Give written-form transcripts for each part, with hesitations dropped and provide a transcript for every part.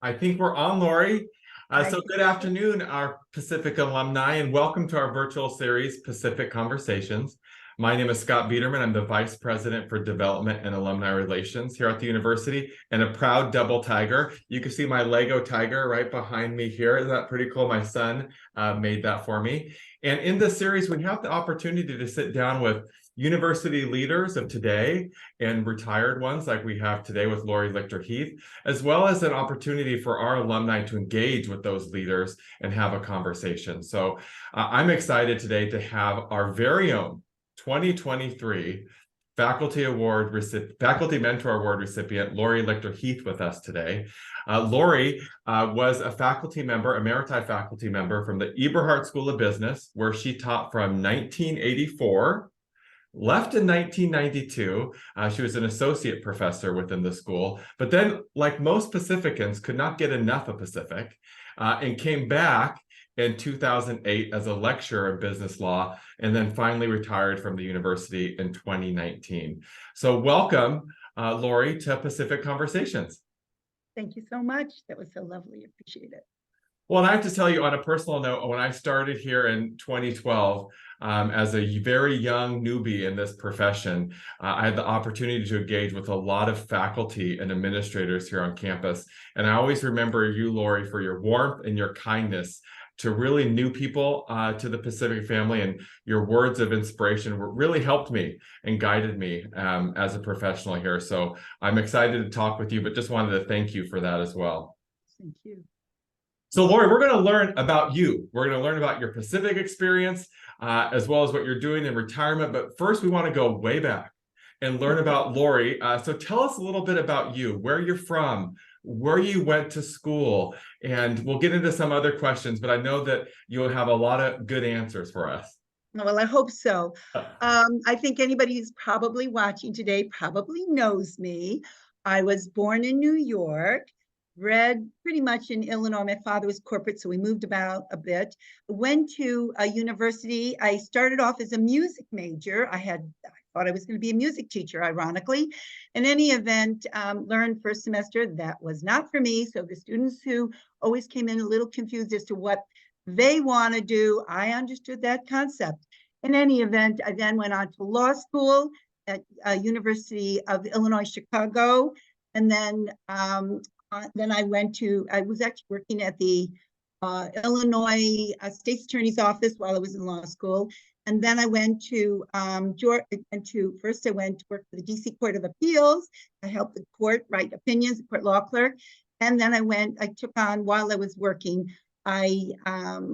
I think we're on, Laurie. I So think good afternoon, our Pacific alumni, and welcome to our virtual series, Pacific Conversations. My name is Scott Biedermann. I'm the Vice President for Development and Alumni Relations here at the university, and a proud double tiger. You can see my Lego tiger right behind me here. Isn't that pretty cool? My son made that for me. And in this series, we have the opportunity to sit down with university leaders of today and retired ones like we have today with Laurie Lichter-Heath, as well as an opportunity for our alumni to engage with those leaders and have a conversation. So I'm excited today to have our very own 2023 Faculty Mentor Award recipient, Laurie Lichter-Heath, with us today. Laurie was a faculty member, Emerita faculty member from the Eberhart School of Business, where she taught from 1984. Left in 1992. She was an associate professor within the school, but then, like most Pacificans, could not get enough of Pacific, and came back in 2008 as a lecturer in business law, and then finally retired from the university in 2019. So welcome, Laurie, to Pacific Conversations. Thank you so much. That was so lovely. Appreciate it. Well, and I have to tell you, on a personal note, when I started here in 2012, as a very young newbie in this profession, I had the opportunity to engage with a lot of faculty and administrators here on campus. And I always remember you, Laurie, for your warmth and your kindness to really new people to the Pacific family, and your words of inspiration really helped me and guided me as a professional here. So I'm excited to talk with you, but just wanted to thank you for that as well. Thank you. So, Laurie, we're going to learn about you. We're going to learn about your Pacific experience, as well as what you're doing in retirement. But first, we want to go way back and learn about Laurie. So tell us a little bit about you, where you're from, where you went to school, and we'll get into some other questions, but I know that you'll have a lot of good answers for us. Well, I hope so. I think anybody who's probably watching today probably knows me. I was born in New York, bred pretty much in Illinois. My father was corporate, so we moved about a bit. Went to a university. I started off as a music major. I thought I was going to be a music teacher, ironically. In any event, learned first semester that was not for me. So the students who always came in a little confused as to what they want to do, I understood that concept. In any event, I then went on to law school at University of Illinois, Chicago. And then I was actually working at the Illinois State's Attorney's Office while I was in law school. And then I went to first I went to work for the DC Court of Appeals. I helped the court write opinions, the court law clerk. And then I took on, while I was working, I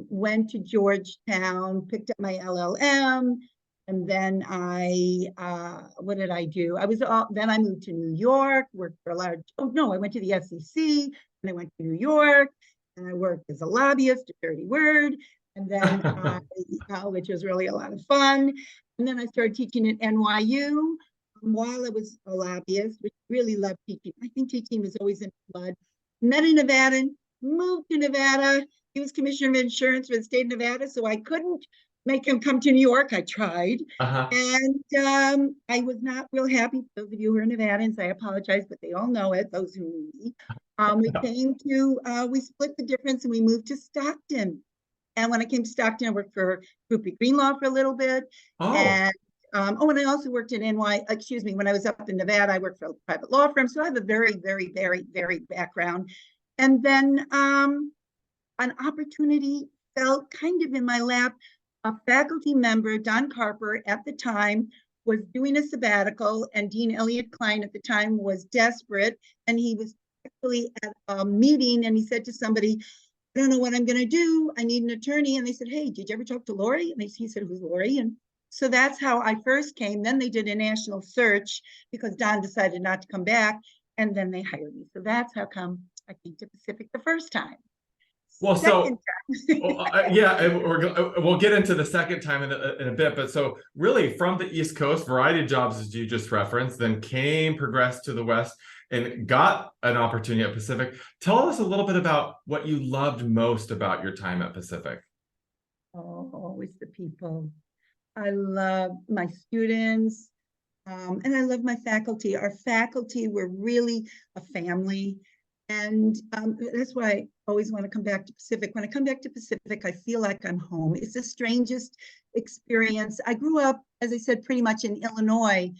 went to Georgetown, picked up my LLM, and then what did I do? Then I moved to New York, worked for I went to the SEC, and I went to New York, and I worked as a lobbyist, a dirty word, and then which was really a lot of fun. And then I started teaching at NYU while I was a lobbyist, which really loved teaching. I think teaching was always in blood. Met a Nevadan, moved to Nevada. He was commissioner of insurance for the state of Nevada, so I couldn't make him come to New York. I tried. And I was not real happy. Those of you who are Nevadans, I apologize, but they all know it, those who knew me. We split the difference and we moved to Stockton. And when I came to Stockton, I worked for Groupie Greenlaw for a little bit. And and I also worked at when I was up in Nevada, I worked for a private law firm. So I have a very, very, very, very background. And then an opportunity fell kind of in my lap. A faculty member, Don Carper, at the time was doing a sabbatical, and Dean Elliott Klein at the time was desperate. And he was actually at a meeting, and he said to somebody, I don't know what I'm going to do. I need an attorney. And they said, hey, did you ever talk to Laurie? And he said, who's Laurie? And so that's how I first came. Then they did a national search because Don decided not to come back. And then they hired me. So that's how come I came to Pacific the first time. Well, we'll get into the second time in a bit. But so really from the East Coast, variety of jobs, as you just referenced, then progressed to the West and got an opportunity at Pacific. Tell us a little bit about what you loved most about your time at Pacific. Oh, always the people. I love my students, and I love my faculty. Our faculty were really a family. And that's why I always want to come back to Pacific. When I come back to Pacific, I feel like I'm home. It's the strangest experience. I grew up, as I said, pretty much in Illinois,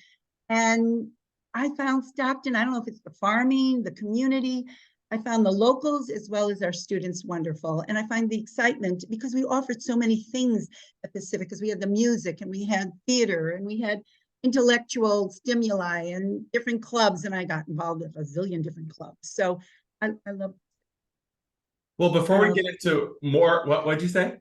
and I found Stockton, I don't know if it's the farming, the community, I found the locals as well as our students wonderful. And I find the excitement because we offered so many things at Pacific, because we had the music and we had theater and we had intellectual stimuli and different clubs. And I got involved with a zillion different clubs. So I love. Well, before we get into more, what'd you say?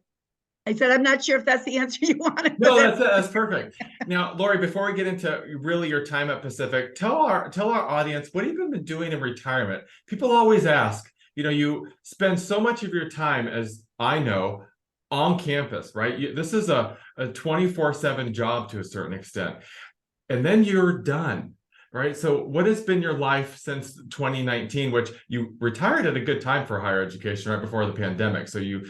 I said, I'm not sure if that's the answer you wanted. No, that's perfect. Now, Laurie, before we get into really your time at Pacific, tell our audience, what have you been doing in retirement? People always ask, you spend so much of your time, as I know, on campus, right? This is a 24/7 job to a certain extent. And then you're done, right? So what has been your life since 2019, which you retired at a good time for higher education right before the pandemic. So you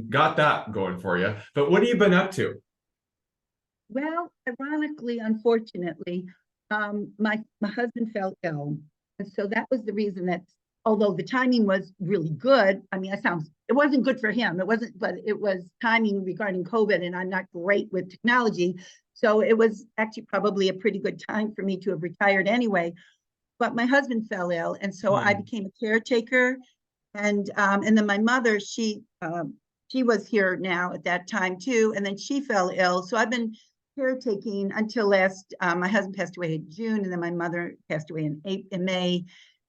got that going for you. But what have you been up to? Well, ironically, unfortunately, my husband fell ill. And so that was the reason that, although the timing was really good, I mean, it wasn't good for him. It wasn't, but it was timing regarding COVID, and I'm not great with technology. So it was actually probably a pretty good time for me to have retired anyway. But my husband fell ill, and so I became a caretaker. And then my mother, she was here now at that time too, and then she fell ill. So I've been caretaking until my husband passed away in June, and then my mother passed away in May.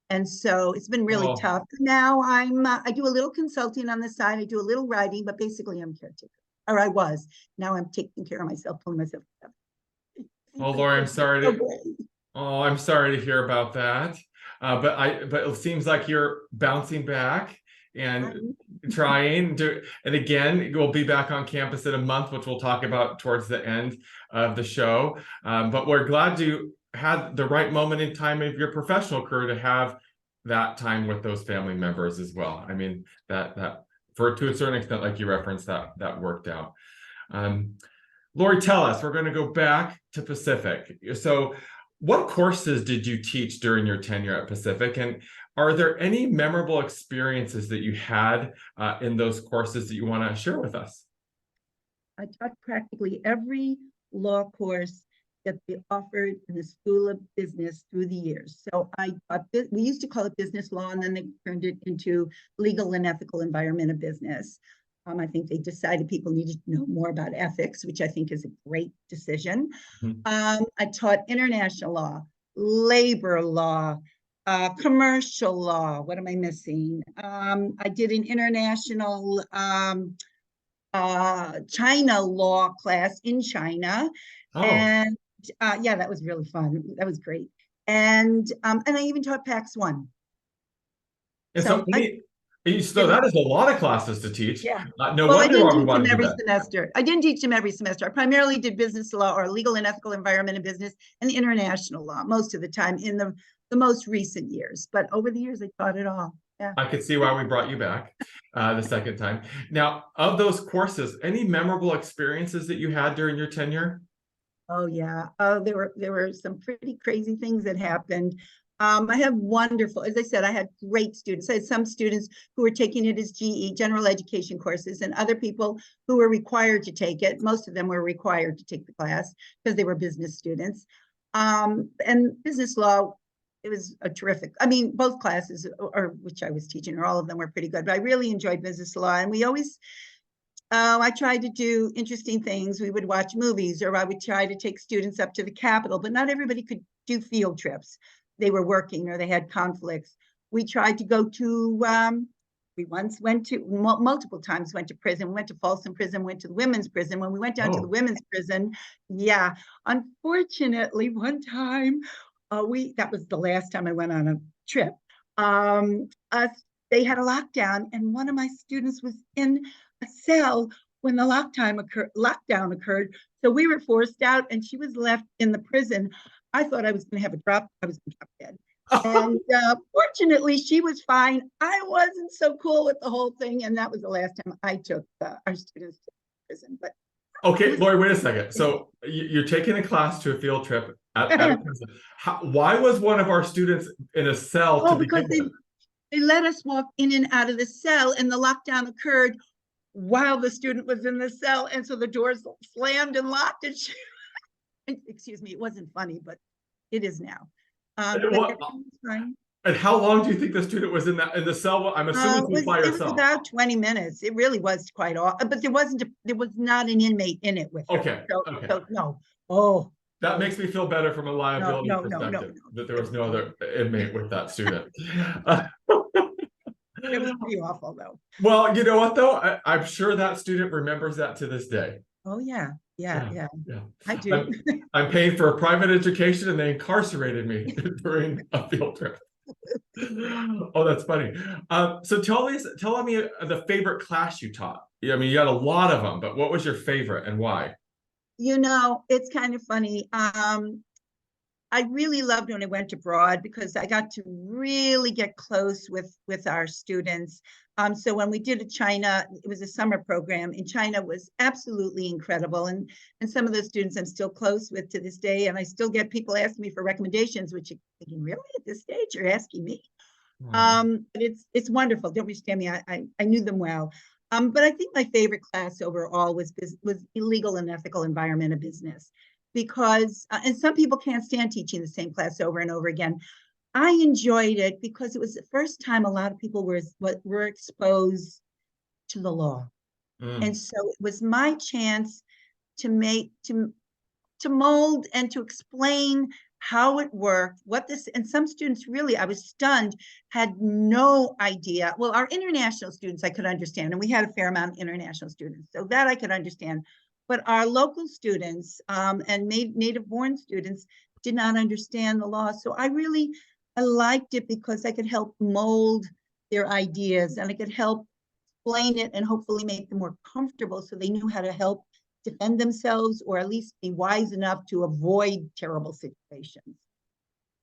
And so it's been really tough. Now I do a little consulting on the side. I do a little writing, but basically I'm caretaker, or I was. Now I'm taking care of myself, pulling myself together. Well, Laurie, I'm sorry to hear about that. But it seems like you're bouncing back and trying to, and again, we'll be back on campus in a month, which we'll talk about towards the end of the show. But we're glad you had the right moment in time of your professional career to have that time with those family members as well. I mean, that to a certain extent, like you referenced, that worked out. Laurie, tell us, we're going to go back to Pacific. So what courses did you teach during your tenure at Pacific? And are there any memorable experiences that you had in those courses that you want to share with us? I taught practically every law course that they offered in the School of Business through the years. So we used to call it business law, and then they turned it into legal and ethical environment of business. I think they decided people needed to know more about ethics, which I think is a great decision. I taught international law, labor law, commercial law. What am I missing? I did an international China law class in China. And yeah, that was really fun. That was great. And I even taught PAX 1. And so that is a lot of classes to teach. Yeah. No wonder I didn't why we teach wanted them to do every that. semester. I didn't teach them every semester. I primarily did business law or legal and ethical environment of business and international law most of the time in the most recent years. But over the years, I taught it all. Yeah. I could see why we brought you back the second time. Now, of those courses, any memorable experiences that you had during your tenure? Oh yeah. There were some pretty crazy things that happened. I have wonderful, as I said, I had great students. I had some students who were taking it as GE, general education courses, and other people who were required to take it. Most of them were required to take the class because they were business students. And business law, it was a terrific, I mean, both classes, or which I was teaching, or all of them were pretty good, but I really enjoyed business law. And we always, I tried to do interesting things. We would watch movies, or I would try to take students up to the Capitol, but not everybody could do field trips. They were working or they had conflicts. We tried to go to, we once went to, multiple times went to prison. We went to Folsom Prison, went to the women's prison. When we went down to the women's prison, yeah, unfortunately, one time, that was the last time I went on a trip. They had a lockdown, and one of my students was in a cell when the lockdown occurred. So we were forced out, and she was left in the prison. I thought I was going to have I was going to drop dead. And fortunately, she was fine. I wasn't so cool with the whole thing, and that was the last time I took our students to prison. But okay, Laurie, wait a second. So you're taking a class to a field trip at a prison. Why was one of our students in a cell to begin with? They let us walk in and out of the cell, and the lockdown occurred while the student was in the cell. And so the doors slammed and locked, and she, excuse me, it wasn't funny, but it is now. But What, everything was fine. and how long do you think the student was in the cell? I'm assuming you by It was yourself. about 20 minutes. It really was quite all, but there was not an inmate in it with her. Okay. Okay. So no. Oh, That makes me feel better from a liability no, perspective, no. that there was no other inmate with that student. It was pretty awful though. Well, you know what though? I'm sure that student remembers that to this day. Oh yeah. Yeah. I do. I'm paying for a private education and they incarcerated me during a field trip. Oh, that's funny. So tell me the favorite class you taught. I mean, you got a lot of them, but what was your favorite and why? You know, it's kind of funny. I really loved when I went abroad because I got to really get close with our students. So when we did a China, it was a summer program in China, was absolutely incredible. And some of the students I'm still close with to this day, and I still get people asking me for recommendations, which you're thinking, really at this stage you're asking me? But it's wonderful. Don't understand me. I knew them well. But I think my favorite class overall was illegal and ethical environment of business, because and some people can't stand teaching the same class over and over again. I enjoyed it because it was the first time a lot of people were exposed to the law. And so it was my chance to mold and to explain how it worked, and some students really, I was stunned, had no idea. Well, our international students I could understand, and we had a fair amount of international students, so that I could understand. But our local students and native-born students did not understand the law. So I liked it because I could help mold their ideas, and I could help explain it and hopefully make them more comfortable so they knew how to help defend themselves, or at least be wise enough to avoid terrible situations.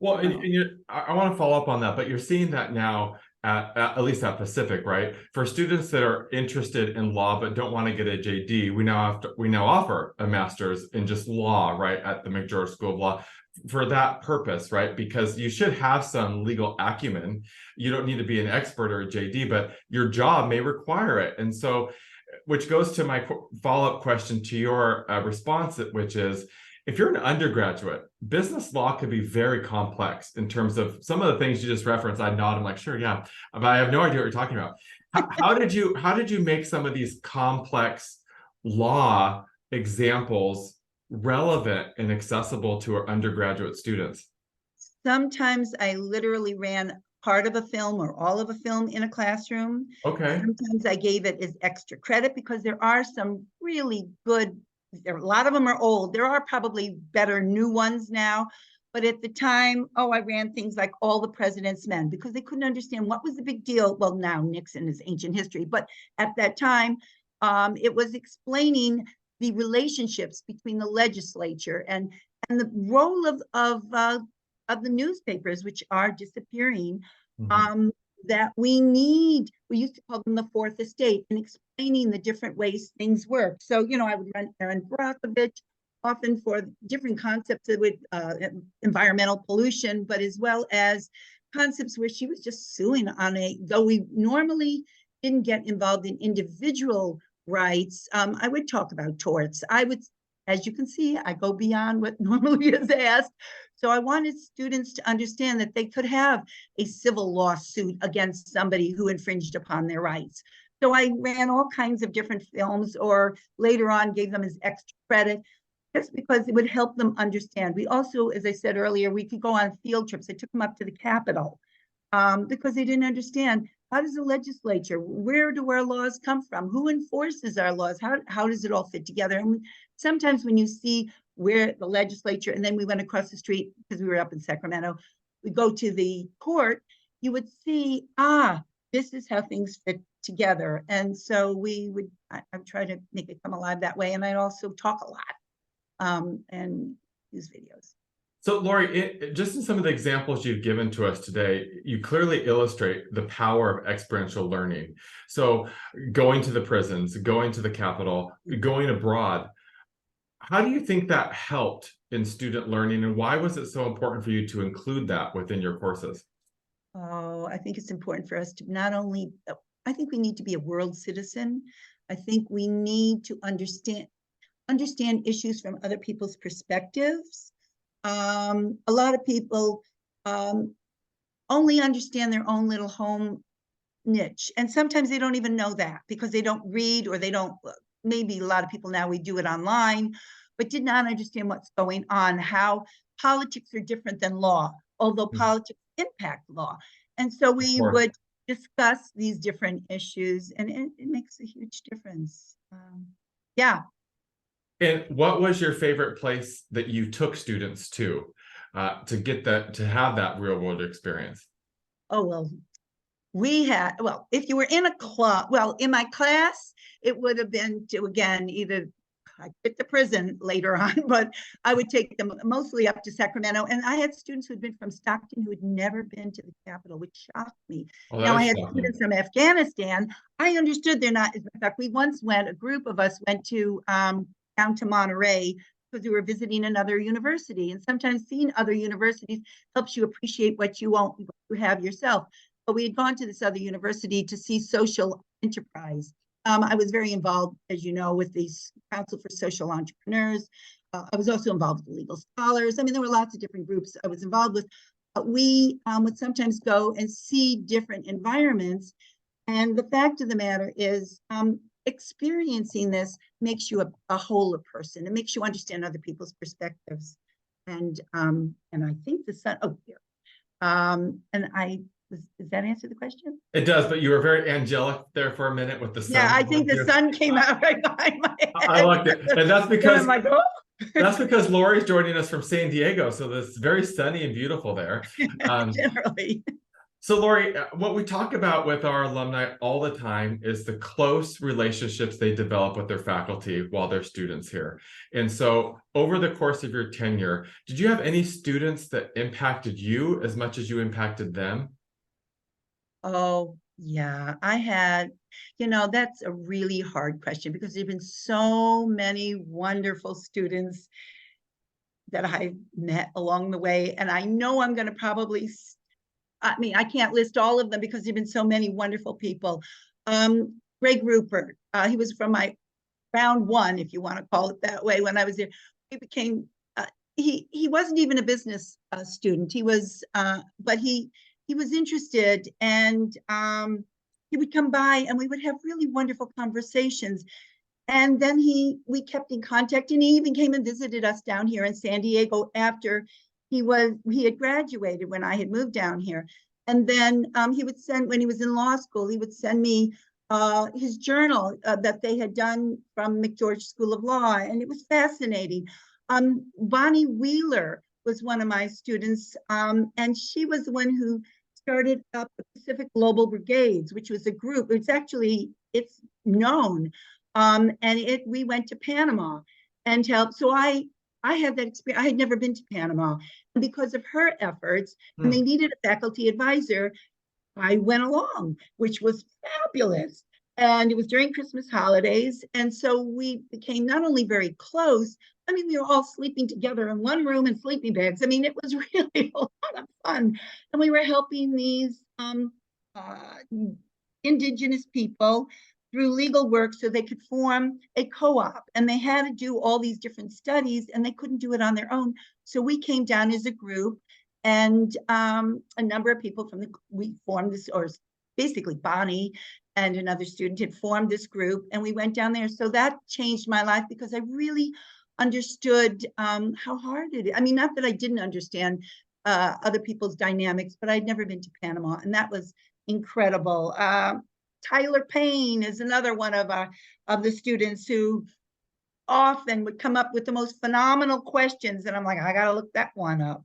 Well, I want to follow up on that, but you're seeing that now at least at Pacific, right? For students that are interested in law but don't want to get a JD, we now offer a master's in just law, right, at the McGeorge School of Law for that purpose, right? Because you should have some legal acumen. You don't need to be an expert or a JD, but your job may require it. And so, which goes to my follow-up question to your response, which is, if you're an undergraduate, business law could be very complex in terms of some of the things you just referenced. I nod, I'm like, sure, yeah, but I have no idea what you're talking about. How did you make some of these complex law examples relevant and accessible to our undergraduate students? Sometimes I literally ran part of a film or all of a film in a classroom. Okay. Sometimes I gave it as extra credit because there are some really good, a lot of them are old. There are probably better new ones now. But at the time, I ran things like All the President's Men because they couldn't understand what was the big deal. Well, now Nixon is ancient history, but at that time, it was explaining the relationships between the legislature and the role of the newspapers, which are disappearing, that we used to call them the fourth estate, and explaining the different ways things work. So, I would run Erin Brockovich often for different concepts with environmental pollution, but as well as concepts where she was just suing though we normally didn't get involved in individual rights, I would talk about torts. As you can see, I go beyond what normally is asked. So I wanted students to understand that they could have a civil lawsuit against somebody who infringed upon their rights. So I ran all kinds of different films, or later on gave them as extra credit, just because it would help them understand. We also, as I said earlier, we could go on field trips. I took them up to the Capitol because they didn't understand, how does the legislature, where do our laws come from? Who enforces our laws? How does it all fit together? And sometimes when you see where the legislature, and then we went across the street because we were up in Sacramento, we go to the court, you would see, this is how things fit together. And so I try to make it come alive that way. And I'd also talk a lot and use videos. So, Laurie, just in some of the examples you've given to us today, you clearly illustrate the power of experiential learning. So going to the prisons, going to the Capitol, going abroad, how do you think that helped in student learning, and why was it so important for you to include that within your courses? Oh, I think it's important for us to not only, I think we need to be a world citizen. I think we need to understand issues from other people's perspectives. A lot of people only understand their own little home niche. And sometimes they don't even know that because they don't read, or they don't, maybe a lot of people now, we do it online, but did not understand what's going on, how politics are different than law, although politics impact law. And so we would discuss these different issues, and it makes a huge difference. Yeah. And what was your favorite place that you took students to get that, to have that real world experience? Oh, well, well, if you were in a club, well, in my class, it would have been to, again, either I picked the prison later on, but I would take them mostly up to Sacramento. And I had students who had been from Stockton who had never been to the capital, which shocked me. Oh, Now, that I is had shocking. students from Afghanistan. I understood they're not, in fact, we once went, a group of us went to down to Monterey because we were visiting another university. And sometimes seeing other universities helps you appreciate what you have yourself. But we had gone to this other university to see social enterprise. I was very involved, as you know, with the Council for Social Entrepreneurs. I was also involved with Legal Scholars. I mean, there were lots of different groups I was involved with. We would sometimes go and see different environments. And the fact of the matter is, experiencing this makes you a wholer person. It makes you understand other people's perspectives. And I think the sun, oh, here. Does that answer the question? It does, but you were very angelic there for a minute with the sun. Yeah, I think the sun came out right behind my head. I liked it. And that's because I'm like, oh. that's because Laurie's joining us from San Diego. So it's very sunny and beautiful there. Generally. So Laurie, what we talk about with our alumni all the time is the close relationships they develop with their faculty while they're students here. And so over the course of your tenure, did you have any students that impacted you as much as you impacted them? Oh, yeah, I had, that's a really hard question because there've been so many wonderful students that I've met along the way. And I know I'm going to probably, I can't list all of them because there've been so many wonderful people. Greg Rupert, he was from my round one, if you want to call it that way, when I was there. He became, he wasn't even a business student. He was, but he was interested, and he would come by and we would have really wonderful conversations. And then we kept in contact, and he even came and visited us down here in San Diego after he had graduated, when I had moved down here. And then he would send, when he was in law school, he would send me his journal that they had done from McGeorge School of Law, and it was fascinating. Bonnie Wheeler was one of my students, and she was the one who started up the Pacific Global Brigades, which was a group. It's known, and we went to Panama and helped. So I had that experience. I had never been to Panama, and because of her efforts, and they needed a faculty advisor, I went along, which was fabulous. And it was during Christmas holidays. And so we became not only very close, I mean, we were all sleeping together in one room in sleeping bags. I mean, it was really a lot of fun. And we were helping these indigenous people through legal work so they could form a co-op. And they had to do all these different studies, and they couldn't do it on their own. So we came down as a group, and a number of people we formed this, or basically Bonnie and another student had formed this group, and we went down there. So that changed my life because I really understood how hard it is. I mean, not that I didn't understand other people's dynamics, but I'd never been to Panama, and that was incredible. Tyler Payne is another one of the students who often would come up with the most phenomenal questions, and I'm like, I gotta look that one up.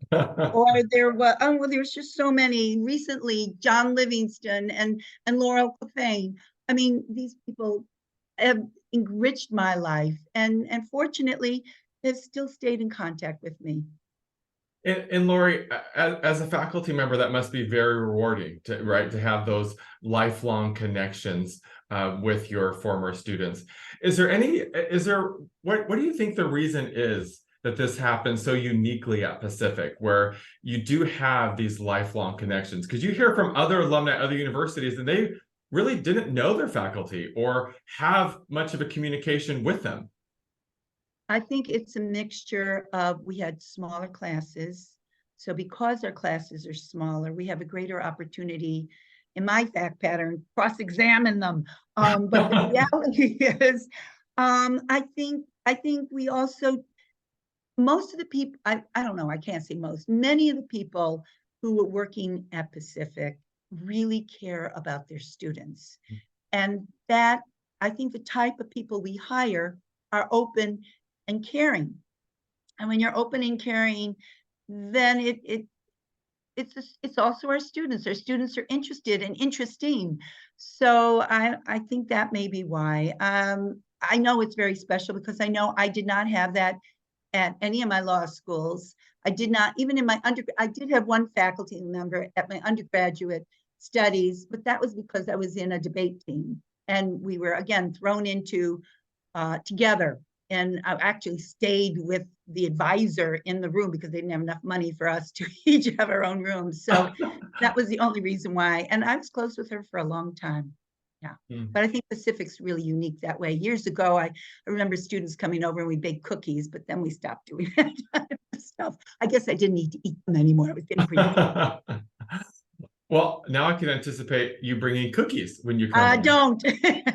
Or there's just so many. Recently, John Livingston and Laurel Cafane. I mean, these people have enriched my life, and fortunately, they've still stayed in contact with me. And Laurie, as a faculty member, that must be very rewarding, to have those lifelong connections with your former students. What do you think the reason is that this happens so uniquely at Pacific, where you do have these lifelong connections? Because you hear from other alumni at other universities, and they really didn't know their faculty or have much of a communication with them. I think it's a mixture of, we had smaller classes. So because our classes are smaller, we have a greater opportunity, in my fact pattern, cross-examine them. But the reality is, I think we also, most of the people, I don't know, I can't say most, many of the people who are working at Pacific really care about their students. And that, I think the type of people we hire are open and caring. And when you're open and caring, then it's also our students. Our students are interested and interesting. So I think that may be why. I know it's very special because I know I did not have that at any of my law schools. I did not, even in my I did have one faculty member at my undergraduate studies, but that was because I was in a debate team. And we were, again, thrown into together. And I actually stayed with the advisor in the room because they didn't have enough money for us to each have our own rooms. So that was the only reason why. And I was close with her for a long time. Yeah. But I think Pacific's really unique that way. Years ago, I remember students coming over and we baked cookies, but then we stopped doing that kind of stuff. I guess I didn't need to eat them anymore. I was getting pretty Well, now I can anticipate you bringing cookies when you come. Don't.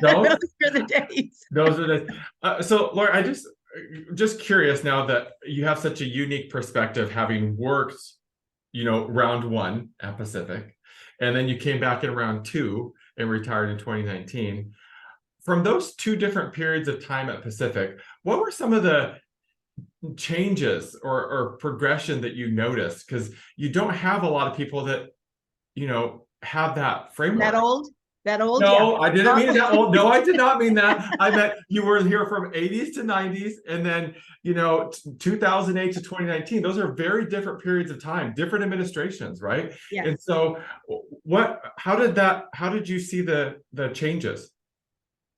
Don't? Those are the days. Those are the. So, Laura, I just curious now that you have such a unique perspective, having worked, round one at Pacific, and then you came back in round two and retired in 2019. From those two different periods of time at Pacific, what were some of the changes or progression that you noticed? Because you don't have a lot of people that have that framework. That old? No, yeah. I didn't mean that old. No, I did not mean that. I meant you were here from 80s to 90s, and then 2008 to 2019. Those are very different periods of time, different administrations, right? Yes. And so how did you see the changes?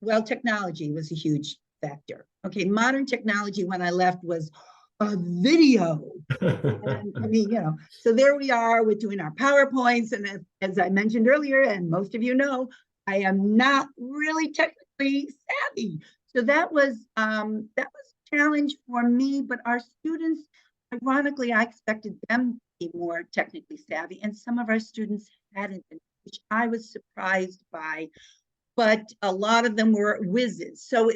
Well, technology was a huge factor. Okay, modern technology when I left was a video. And, I mean, so there we are, we're doing our PowerPoints. And as I mentioned earlier, and most of you know, I am not really technically savvy. So that was a challenge for me, but our students, ironically, I expected them to be more technically savvy. And some of our students hadn't been, which I was surprised by. But a lot of them were whizzes. So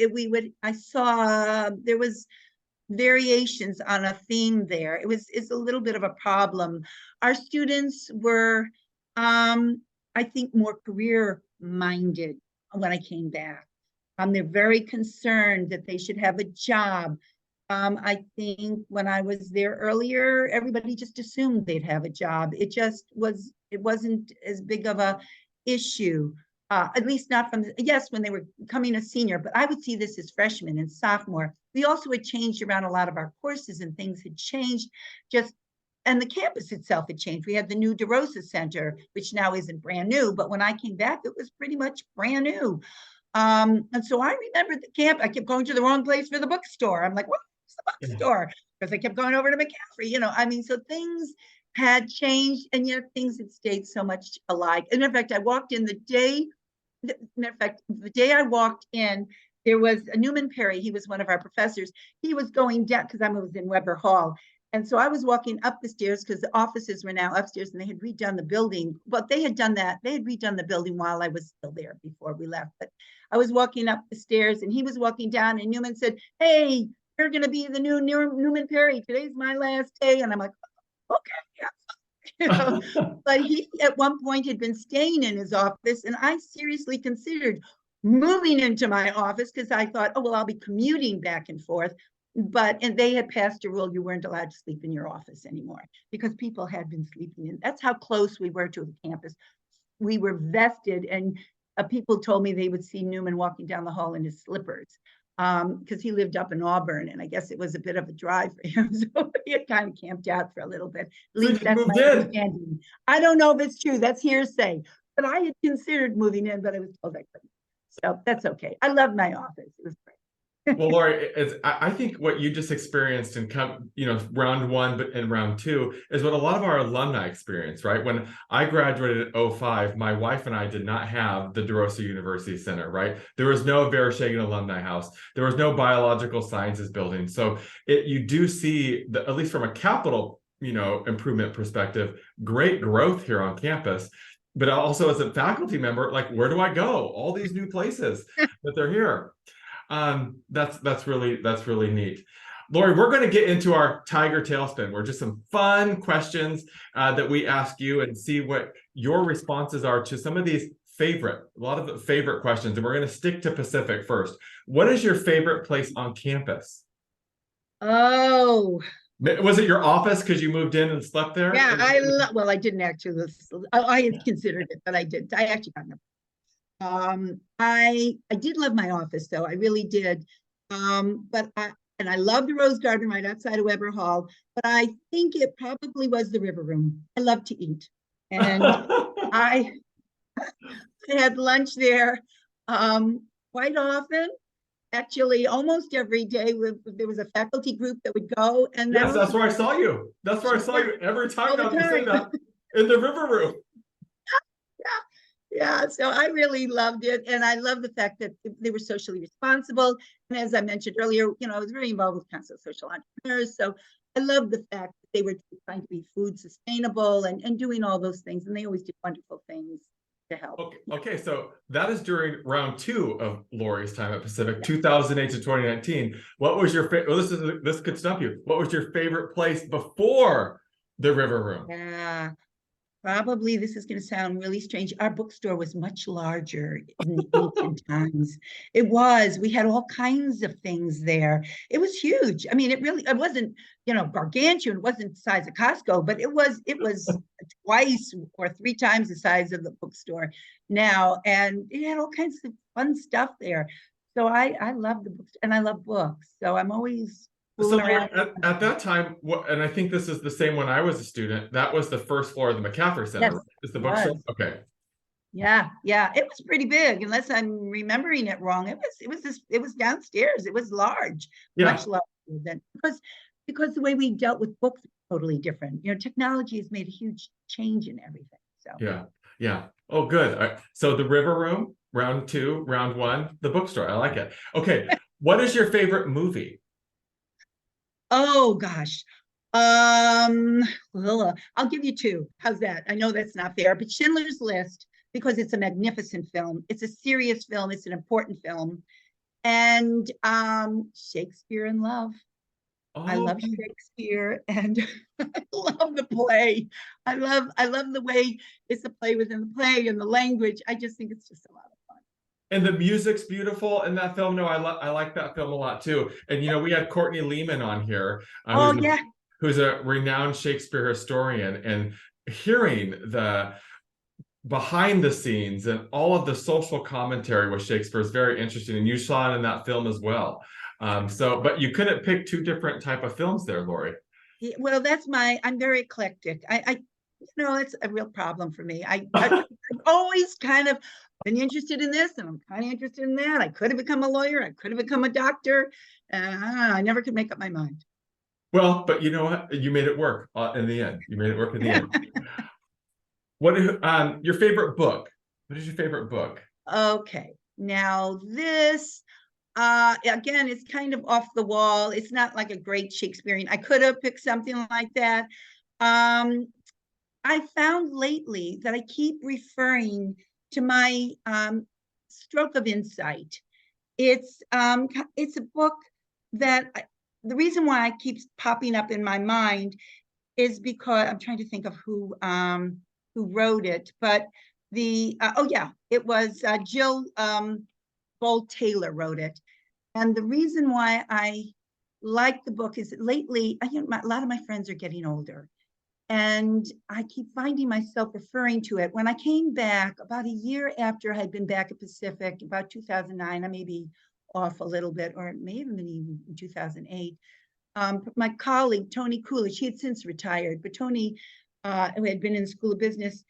I saw there was variations on a theme there. It's a little bit of a problem. Our students were, I think, more career minded when I came back. They're very concerned that they should have a job. I think when I was there earlier, everybody just assumed they'd have a job. It wasn't as big of a issue. At least not yes, when they were becoming a senior, but I would see this as freshman and sophomore. We also had changed around a lot of our courses and things had changed and the campus itself had changed. We had the new DeRosa Center, which now isn't brand new, but when I came back, it was pretty much brand new. And so I remember the camp, I kept going to the wrong place for the bookstore. I'm like, what's the bookstore? Because I kept going over to McCaffrey, so things had changed and yet things had stayed so much alike. And in fact, I walked in the day I walked in, there was a Newman Perry. He was one of our professors. He was going down because I was in Weber Hall. And so I was walking up the stairs because the offices were now upstairs and they had redone the building. But they had done that. They had redone the building while I was still there before we left. But I was walking up the stairs and he was walking down and Newman said, "Hey, you're going to be the new Newman Perry. Today's my last day." And I'm like, okay, yeah. But he at one point had been staying in his office and I seriously considered moving into my office because I thought, oh, well, I'll be commuting back and forth. And they had passed a rule you weren't allowed to sleep in your office anymore because people had been sleeping in. That's how close we were to the campus. We were vested and people told me they would see Newman walking down the hall in his slippers. Because he lived up in Auburn, and I guess it was a bit of a drive for him, so he had kind of camped out for a little bit. At least that's my understanding. I don't know if it's true. That's hearsay. But I had considered moving in, but I was told I couldn't. So that's okay. I love my office. It was great. Well, Laurie, I think what you just experienced in round one but in round two is what a lot of our alumni experience, right? When I graduated in '05, my wife and I did not have the DeRosa University Center, right? There was no Vereshchagin Alumni House. There was no Biological Sciences building. So you do see, at least from a capital, improvement perspective, great growth here on campus. But also as a faculty member, like, where do I go? All these new places that they're here. That's really neat. Laurie, we're going to get into our Tiger Tailspin. We're just some fun questions that we ask you and see what your responses are to some of these a lot of the favorite questions. And we're going to stick to Pacific first. What is your favorite place on campus? Oh, Was it your office because you moved in and slept there? yeah, well, I didn't actually. I had considered it, but I didn't. I actually got no. I did love my office though. I really did. But I love the Rose Garden right outside of Weber Hall, but I think it probably was the River Room. I love to eat. And I had lunch there quite often. Actually, almost every day, there was a faculty group that would go, and Yes, that's where I saw you. That's where I saw you every time. Now you say that, in the River Room. Yeah, so I really loved it, and I love the fact that they were socially responsible. And as I mentioned earlier, I was very involved with Council of Social Entrepreneurs, so I love the fact that they were trying to be food sustainable and doing all those things, and they always did wonderful things to help. Okay, so that is during round two of Laurie's time at Pacific, 2008 to 2019. What was your favorite? Well, this could stump you. What was your favorite place before the River Room? Yeah. Probably this is going to sound really strange. Our bookstore was much larger in the ancient times. It was. We had all kinds of things there. It was huge. I mean, it wasn't, gargantuan. It wasn't the size of Costco, but it was twice or three times the size of the bookstore now. And it had all kinds of fun stuff there. So I love the books and I love books. So I'm always So at that time, and I think this is the same when I was a student, that was the first floor of the MacArthur Center. Yes, right? Is the bookshop? Okay. Yeah, it was pretty big, unless I'm remembering it wrong. It was downstairs. It was large, much larger than because the way we dealt with books is totally different. Technology has made a huge change in everything. So yeah. Oh, good. So the River Room, round two, round one, the bookstore. I like it. Okay, what is your favorite movie? Oh gosh. Well, I'll give you two. How's that? I know that's not fair, but Schindler's List, because it's a magnificent film. It's a serious film. It's an important film. And Shakespeare in Love. I love Shakespeare and I love the play. I love the way it's a play within the play and the language. I just think it's just a lot of fun. And the music's beautiful in that film. No, I like that film a lot too. And we had Courtney Lehman on here, who's a renowned Shakespeare historian, and hearing the behind the scenes and all of the social commentary with Shakespeare is very interesting. And you saw it in that film as well. But you couldn't pick two different type of films there, Laurie. Yeah, well, I'm very eclectic. It's a real problem for me. I've always kind of been interested in this and I'm kind of interested in that. I could have become a lawyer. I could have become a doctor. I never could make up my mind. Well, but you know what? You made it work in the end. You made it work in the end. What your favorite book? What is your favorite book? Okay. Now this, again, it's kind of off the wall. It's not like a great Shakespearean. I could have picked something like that. I found lately that I keep referring to my stroke of insight. It's a book that the reason why it keeps popping up in my mind is because I'm trying to think of who wrote it, but it was Jill Bolt Taylor wrote it. And the reason why I like the book is that lately, a lot of my friends are getting older. And I keep finding myself referring to it. When I came back about a year after I had been back at Pacific, about 2009, I may be off a little bit, or it may have been even 2008. My colleague, Tony Coolidge, he had since retired, but Tony, who had been in the School of Business,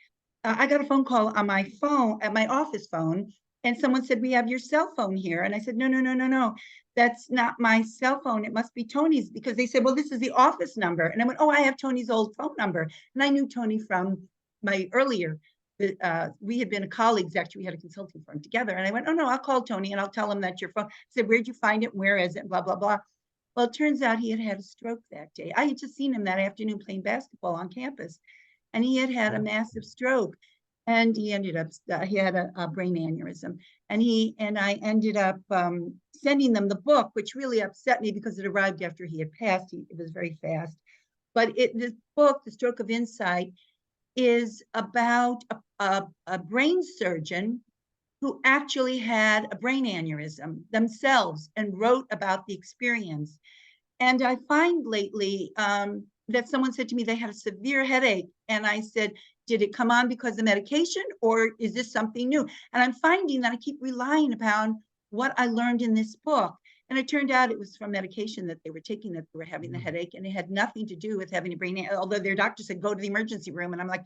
I got a phone call on my phone, at my office phone, and someone said, we have your cell phone here. And I said, no, no, no, no, no. That's not my cell phone. It must be Tony's, because they said, well, this is the office number. And I went, oh, I have Tony's old phone number. And I knew Tony from my earlier, we had been colleagues, actually. We had a consulting firm together. And I went, oh, no, I'll call Tony and I'll tell him that's your phone. I said, where'd you find it? Where is it? Blah, blah, blah. Well, it turns out he had had a stroke that day. I had just seen him that afternoon playing basketball on campus, and he had had a massive stroke. And he ended up, he had a brain aneurysm. And I ended up sending them the book, which really upset me because it arrived after he had passed. It was very fast. But this book, The Stroke of Insight, is about a brain surgeon who actually had a brain aneurysm themselves and wrote about the experience. And I find lately that someone said to me they had a severe headache. And I said, did it come on because of medication, or is this something new? And I'm finding that I keep relying upon what I learned in this book. And it turned out it was from medication that they were taking, that they were having the headache, and it had nothing to do with having a brain, although their doctor said, go to the emergency room. And I'm like,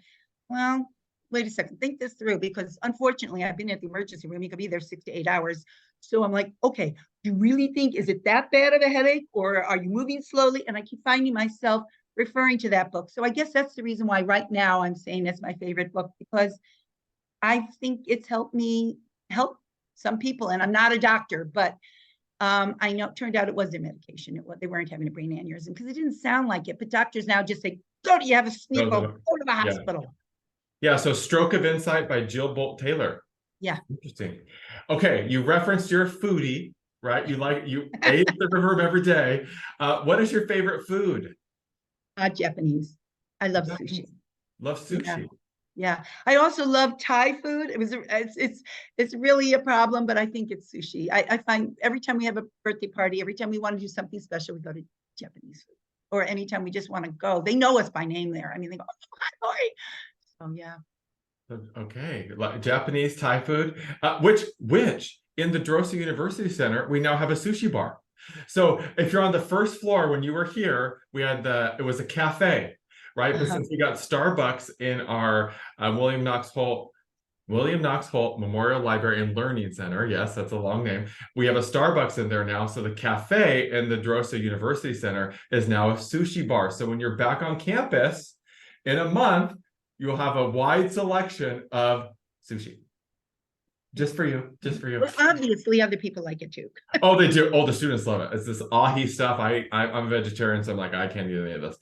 well, wait a second, think this through, because unfortunately I've been at the emergency room. You could be there 6 to 8 hours. So I'm like, okay, do you really think, is it that bad of a headache, or are you moving slowly? And I keep finding myself referring to that book. So I guess that's the reason why right now I'm saying it's my favorite book, because I think it's helped me help some people. And I'm not a doctor, but I know it turned out it was their medication. They weren't having a brain aneurysm, because it didn't sound like it. But doctors now just say, go to, you have a sneeze, go to the hospital. Yeah, so Stroke of Insight by Jill Bolt Taylor. Yeah. Interesting. Okay, you referenced you're a foodie, right? You ate at the river every day. What is your favorite food? Japanese. I love sushi. Love sushi. Yeah. I also love Thai food. It's really a problem, but I think it's sushi. I find every time we have a birthday party, every time we want to do something special, we go to Japanese food. Or anytime we just want to go. They know us by name there. I mean, they go, oh, hi, Laurie. So yeah. Okay, like Japanese, Thai food, which in the Drosa University Center, we now have a sushi bar. So if you're on the first floor, when you were here, it was a cafe, right? But since we got Starbucks in our William Knox Holt Memorial Library and Learning Center, yes, that's a long name, we have a Starbucks in there now. So the cafe in the Drosa University Center is now a sushi bar. So when you're back on campus in a month, you'll have a wide selection of sushi. Just for you. Well, obviously, other people like it too. Oh, they do. Oh, the students love it. It's this ahi stuff. I'm a vegetarian, so I'm like, I can't eat any of this.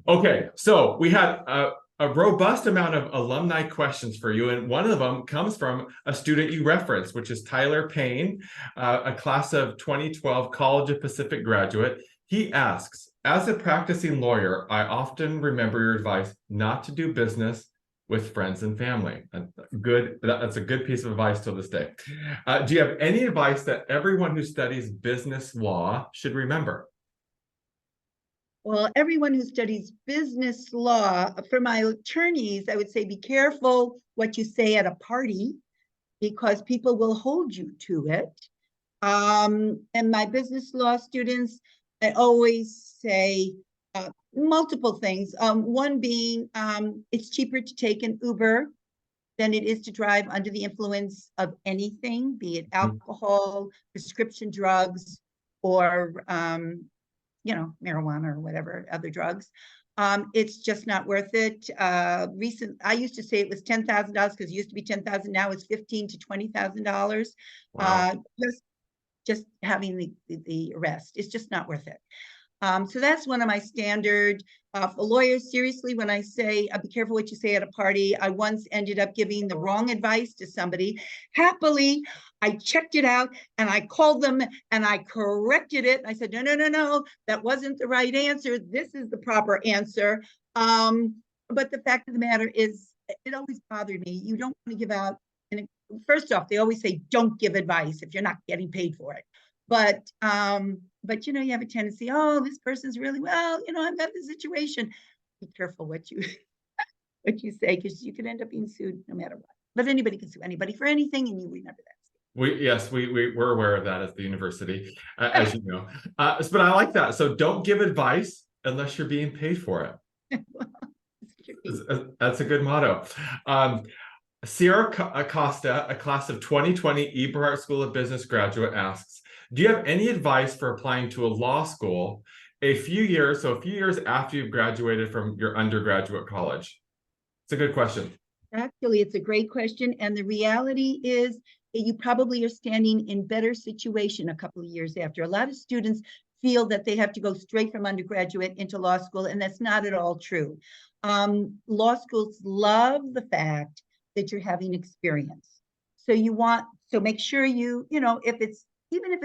Okay, so we had a robust amount of alumni questions for you, and one of them comes from a student you referenced, which is Tyler Payne, a class of 2012 College of Pacific graduate. He asks, as a practicing lawyer, I often remember your advice not to do business with friends and family. That's a good piece of advice till this day. Do you have any advice that everyone who studies business law should remember? Well, everyone who studies business law, for my attorneys, I would say be careful what you say at a party, because people will hold you to it. And my business law students, I always say multiple things. One being, it's cheaper to take an Uber than it is to drive under the influence of anything, be it alcohol, prescription drugs, or marijuana or whatever other drugs. It's just not worth it. I used to say it was $10,000 because it used to be $10,000. Now it's $15,000 to $20,000. Wow. Just having the arrest. It's just not worth it. So that's one of my standard. For lawyers, seriously, when I say be careful what you say at a party, I once ended up giving the wrong advice to somebody. Happily, I checked it out and I called them and I corrected it. I said, no, that wasn't the right answer. This is the proper answer. But the fact of the matter is, it always bothered me. You don't want to give out. And first off, they always say, don't give advice if you're not getting paid for it. But you have a tendency, oh, this person's really, well, I've got this situation. Be careful what you say, because you could end up being sued no matter what. But anybody can sue anybody for anything, and you remember that. We're aware of that at the university, as you know. But I like that. So don't give advice unless you're being paid for it. That's a good motto. Sierra Acosta, a class of 2020 Eberhart School of Business graduate, asks, do you have any advice for applying to a law school a few years after you've graduated from your undergraduate college? It's a good question. Actually, it's a great question. And the reality is that you probably are standing in better situation a couple of years after. A lot of students feel that they have to go straight from undergraduate into law school, and that's not at all true. Law schools love the fact that you're having experience. So make sure if it's, even if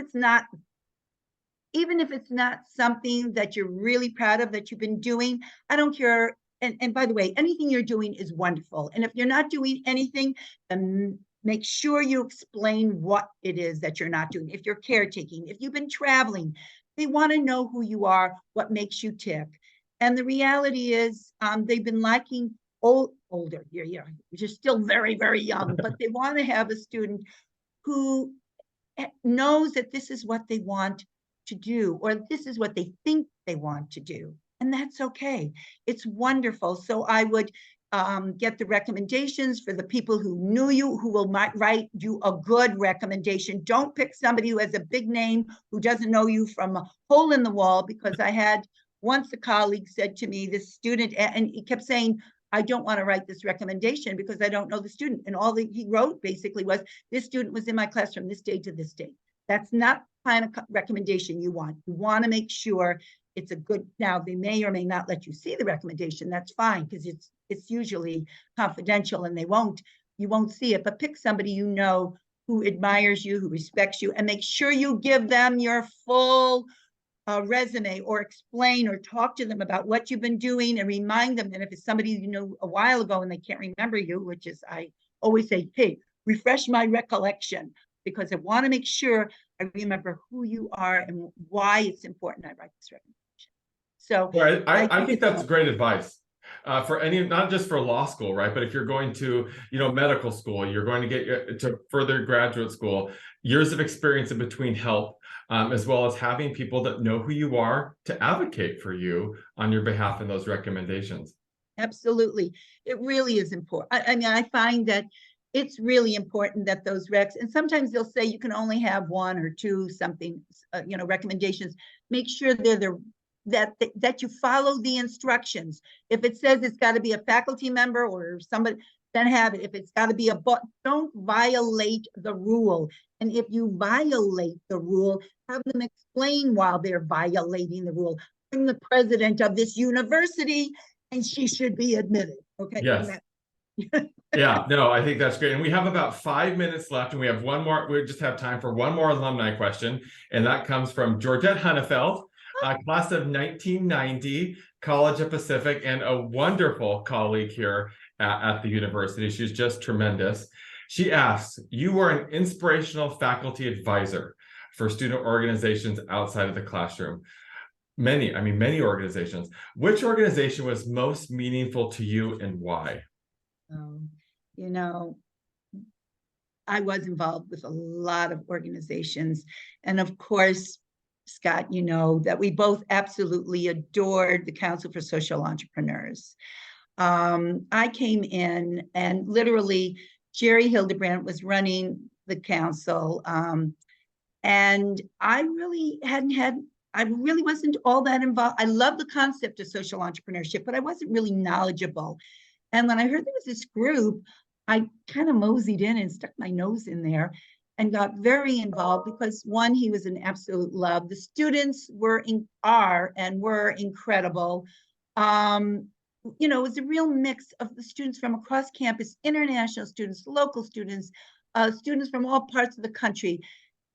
it's not something that you're really proud of that you've been doing, I don't care. And by the way, anything you're doing is wonderful. And if you're not doing anything, then make sure you explain what it is that you're not doing. If you're caretaking, if you've been traveling, they want to know who you are, what makes you tick. And the reality is they've been liking older. You're still very, very young, but they want to have a student who knows that this is what they want to do, or this is what they think they want to do. And that's okay. It's wonderful. So I would get the recommendations for the people who knew you, who will write you a good recommendation. Don't pick somebody who has a big name, who doesn't know you from a hole in the wall, because I had once a colleague said to me, this student, and he kept saying, I don't want to write this recommendation because I don't know the student. And all that he wrote basically was, this student was in my class from this day to this day. That's not the kind of recommendation you want. You want to make sure it's a good, now they may or may not let you see the recommendation. That's fine, because it's usually confidential and you won't see it, but pick somebody you know who admires you, who respects you, and make sure you give them your full resume, or explain or talk to them about what you've been doing, and remind them that if it's somebody you know a while ago and they can't remember you, which is, I always say, hey, refresh my recollection, because I want to make sure I remember who you are and why it's important I write this recommendation. So right. I think that's great advice. For any, not just for law school, right? But if you're going to, medical school, you're going to get to further graduate school, years of experience in between help, as well as having people that know who you are to advocate for you on your behalf in those recommendations. Absolutely. It really is important. I mean, I find that it's really important that those recs, and sometimes they'll say you can only have one or two something, recommendations. Make sure that you follow the instructions. If it says it's got to be a faculty member or somebody, then have it. If it's got to be don't violate the rule. And if you violate the rule, have them explain while they're violating the rule. I'm the president of this university, and she should be admitted. Okay. Yes. Yeah, no, I think that's great. And we have about 5 minutes left, and we just have time for one more alumni question. And that comes from Georgette Hunnefeld, class of 1990, College of Pacific, and a wonderful colleague here at the university. She's just tremendous. She asks, you were an inspirational faculty advisor for student organizations outside of the classroom. Many organizations. Which organization was most meaningful to you and why? I was involved with a lot of organizations. And of course, Scott, that we both absolutely adored the Council for Social Entrepreneurs. I came in and literally Jerry Hildebrandt was running the council. And I really wasn't all that involved. I love the concept of social entrepreneurship, but I wasn't really knowledgeable. And when I heard there was this group, I kind of moseyed in and stuck my nose in there and got very involved because, one, he was an absolute love. The students were incredible. It was a real mix of the students from across campus, international students, local students, students from all parts of the country.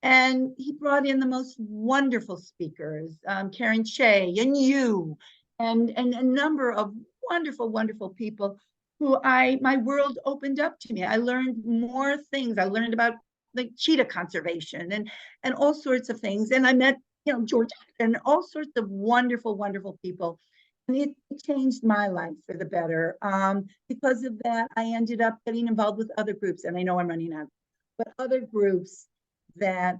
And he brought in the most wonderful speakers, Karen Shea and you, and a number of wonderful, wonderful people who my world opened up to me. I learned more things. I learned about like cheetah conservation and all sorts of things. And I met, George and all sorts of wonderful, wonderful people. And it changed my life for the better. Because of that, I ended up getting involved with other groups. And I know I'm running out, but other groups that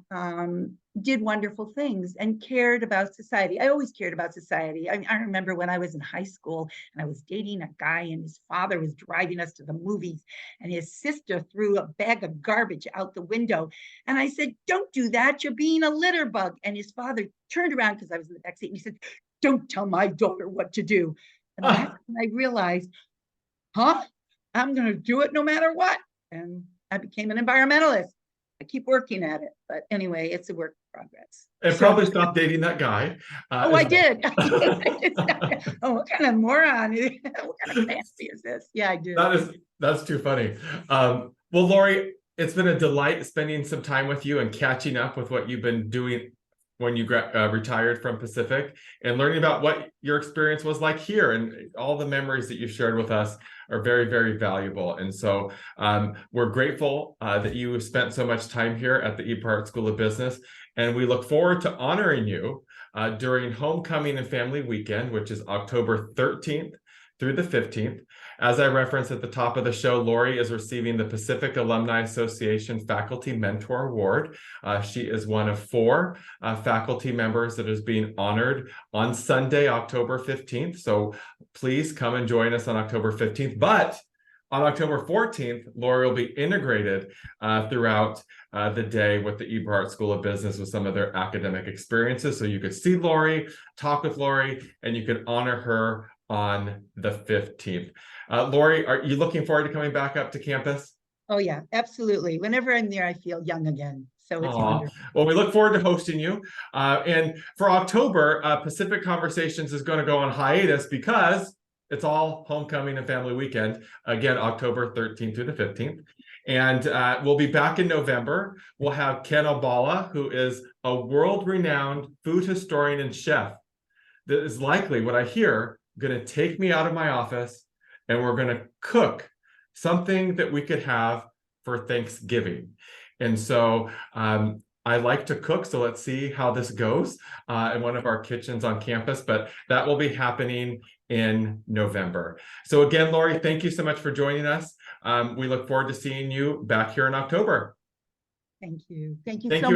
did wonderful things and cared about society. I always cared about society. I remember when I was in high school and I was dating a guy, and his father was driving us to the movies, and his sister threw a bag of garbage out the window. And I said, "Don't do that. You're being a litter bug." And his father turned around, because I was in the back seat, and he said, "Don't tell my daughter what to do." And that's when I realized, I'm going to do it no matter what. And I became an environmentalist. I keep working at it, but anyway, it's a work in progress. And probably stop dating that guy. Oh, I did. Oh, what kind of moron? What kind of fancy is this? Yeah, I did. That's too funny. Well, Laurie, it's been a delight spending some time with you and catching up with what you've been doing when you retired from Pacific, and learning about what your experience was like here, and all the memories that you shared with us are very, very valuable. And so we're grateful that you spent so much time here at the Eberhart School of Business, and we look forward to honoring you during Homecoming and Family Weekend, which is October 13th through the 15th. As I referenced at the top of the show, Laurie is receiving the Pacific Alumni Association Faculty Mentor Award. She is one of 4 faculty members that is being honored on Sunday, October 15th. So please come and join us on October 15th. But on October 14th, Laurie will be integrated throughout the day with the Eberhart School of Business with some of their academic experiences. So you could see Laurie, talk with Laurie, and you could honor her on the 15th. Laurie, are you looking forward to coming back up to campus? Oh, yeah, absolutely. Whenever I'm there, I feel young again. So it's wonderful. Well, we look forward to hosting you. And for October, Pacific Conversations is going to go on hiatus because it's all Homecoming and Family Weekend. Again, October 13th through the 15th. And we'll be back in November. We'll have Ken Obala, who is a world-renowned food historian and chef that is likely, what I hear, going to take me out of my office, and we're going to cook something that we could have for Thanksgiving. And so I like to cook, so let's see how this goes in one of our kitchens on campus, but that will be happening in November. So again, Laurie, thank you so much for joining us. We look forward to seeing you back here in October. Thank you. Thank you Thank so you.